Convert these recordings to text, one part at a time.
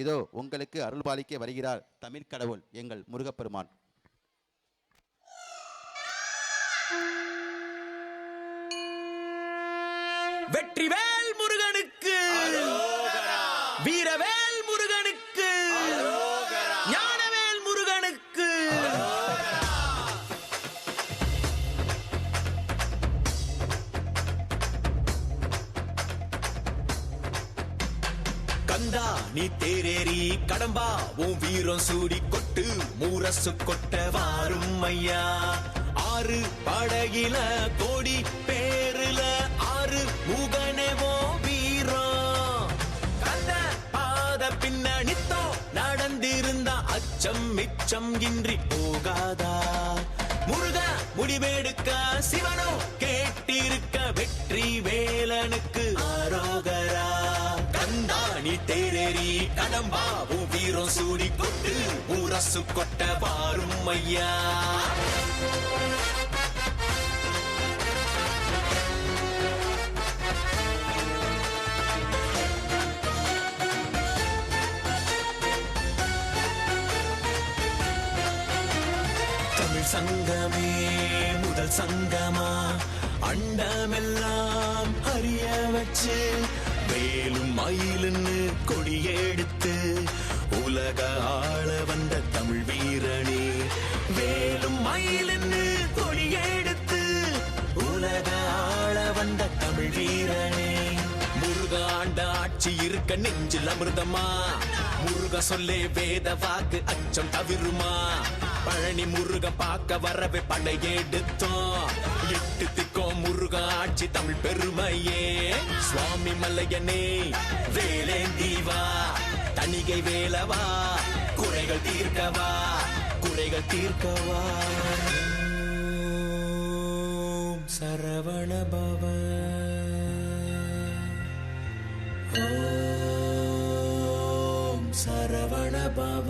இதோ உங்களுக்கு அருள்பாலிக்க வருகிறார் தமிழ் கடவுள் எங்கள் முருகப்பெருமான். வெற்றிவேல் முருகனுக்கு, வீரவேல் முருகனுக்கு, ஞானவேல் முருகனுக்கு. கந்தா நீ தேரேறி கடம்பா உன் வீரம் சூடி கொட்டு மூரசு கொட்ட வாரும் ஐயா. ஆறு படகில கோடி பேருல ஆறு முகனவோ வீரம். கந்த பாத பின்னணித்தோ நடந்திருந்த அச்சம் மிச்சம் இன்றி போகாதா. முருக முடிவெடுக்க சிவனோ கேட்டிருக்க வெற்றி வேலனுக்கு ஆரோகரா. கந்தாணி தேரேறி கடம்பாவும் வீரம் சூடி கொட்டு ஊரசு கொட்ட வாரும் ஐயா. தமிழ் சங்கமே முதல் சங்கமா அண்டமெல்லாம் அறிய வச்சு வேலும் மயிலுன்னு கொடியெடுத்து உலக ஆள வந்த தமிழ் வீரனே. வேலும் மயிலுன்னு கொடியெடுத்து உலக ஆள வந்த தமிழ் வீரனே. முருக ஆண்ட ஆட்சி இருக்க நெஞ்சில் அமிர்தமா. முருக சொல்லே வேத வாக்கு அச்சம் தவிருமா. பழனி முருக பார்க்க வரவே படையெடுத்தோம். எட்டு திக்கோம் முருக ஆட்சி தமிழ் பெருமையே. சுவாமி மல்லையனே வேலேந்தீவா தணிகை வேலவா குறைகள் தீர்க்கவா குறைகள் தீர்க்கவா. சரவண பவ ஓம் சரவண பவ.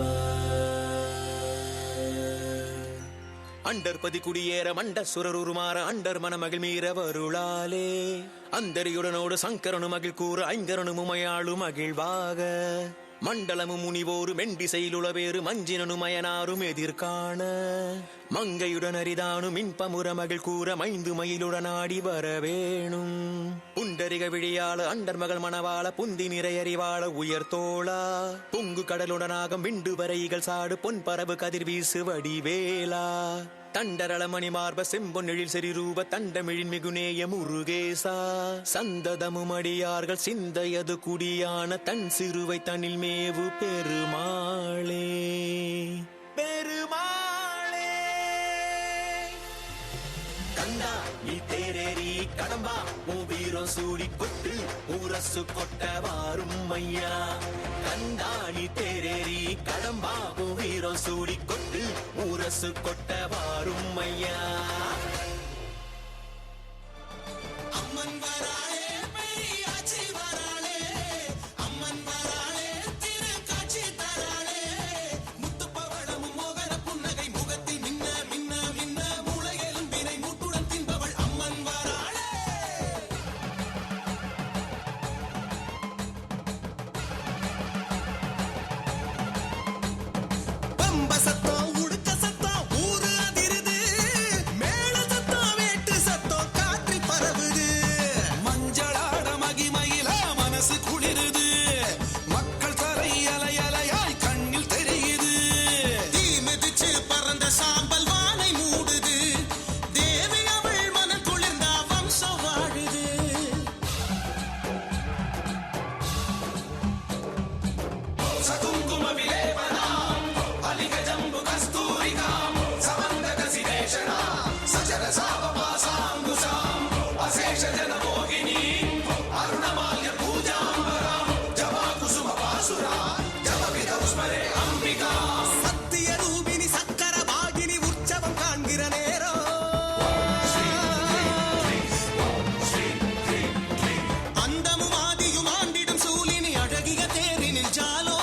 அண்டர்பதி குடியேற மண்ட சுரருமாற அண்டர் மனமகிழ் மீற வருளாலே. அந்தரியுடனோடு சங்கரனு மகிழ் கூற ஐங்கரனு முமையாளு மகிழ்வாக. மண்டலமும் முனிவோரு மெண்டிசையிலுளவேறு மஞ்சினனு மயனாரும் எதிர்காண. மங்கையுடன் அரிதானும் இன்பமுற மகிழ் கூற மைந்து மயிலுடன் ஆடி வரவேணும். புண்டரிக விழியாள அண்டர் மகள் மணவாள புந்தி நிறையறிவாள உயர்த்தோளா. பொங்கு கடலுடனாக விண்டு வரைகள் சாடு பொன் பரவு கதிர் வீசு வடிவேலா. தண்டரளமணி மார்ப செம்பொன்னெழில் செறிரூப தண்டமிழின் மிகுநேய முருகேசா. சந்ததமும் அடியார்கள் சிந்தையது குடியான தன் சிறுவை தனில் மேவு பெருமாளே பெருமாளே. கந்தா நீ தேரேறி கடம்பா உன் வீரம் சூடி கொட்டு ஊரசு கொட்ட வாரும் ஐயா. கந்தா நீ தேரேறி கடம்பா உன் வீரம் சூடி கொட்டு ஊரசு கொட்ட வாரும் ஐயா. அம்மன் வராளே பெரியாச்சி வராளே. அம்மன் வராளே திரு காட்சி தராளே. முத்து பவளமும் மோகன புன்னகை முகத்தில் மின்ன மின்ன மின்ன மூளையிலும் வினை மூட்டுடன் தின்பவள் அம்மன் வராளே. பம்ப சத்தம் உடுக்க சத்தம் ஊரு அதிருது. மேல சத்தம் வேட்டு சத்தம் காற்றில் பரவுது. மஞ்சளாட மகிமையில மனசு குளிருது. மக்கள் தரை அலை அலையாய் கண்ணில் தெரியுது. தீ மிதிச்சு பறந்த சாம்பல் வானை மூடுது. தேவி அவள் மனம் குளிர்ந்தா வம்சம் வாழுது. சகுங்கும விலேபனாம் அலிக ஜம்பு கஸ்தூரிகாம் சமந்தக சிதேஷனா சஜர சாபபாசாங்குசாம் அசேஷ ஜனமோகினி அருணமால்ய பூஜாம்பராம் ஜபா குசும பாசுரா ஜபவித உஸ்மரே அம்பிகா. சத்திய ரூபினி சக்கர பாகினி உற்சவம் காண்கிற நேரம். அந்தமும் ஆதியும் ஆண்டிடும் சூலினி அழகிய தேரினில் ஜாலோ.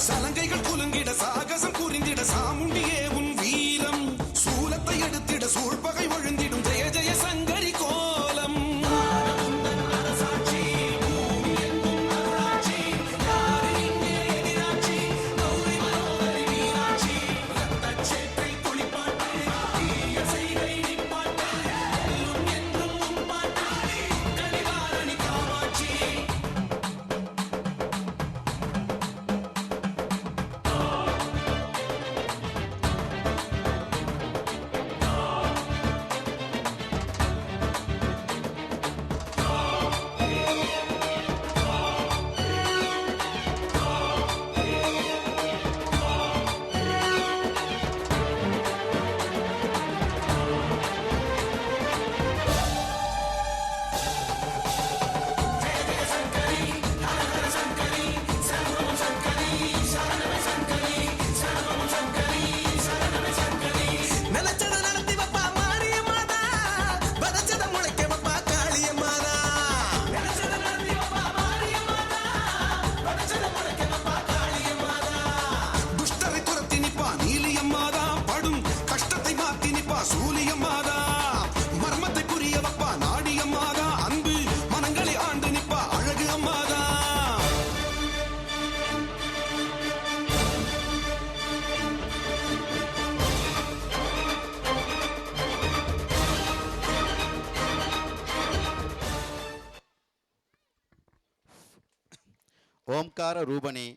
சலங்கைகள் குலுங்கிட சாகசம் குறிந்திட சாமுண்டியே உன் வீரம். சூலத்தை எடுத்திட சூழ்பகை ஒழுந்திடும் ஜெய ஜெய சங்கரி கோலம். அரசாட்சி ஓம்கார ரூபனே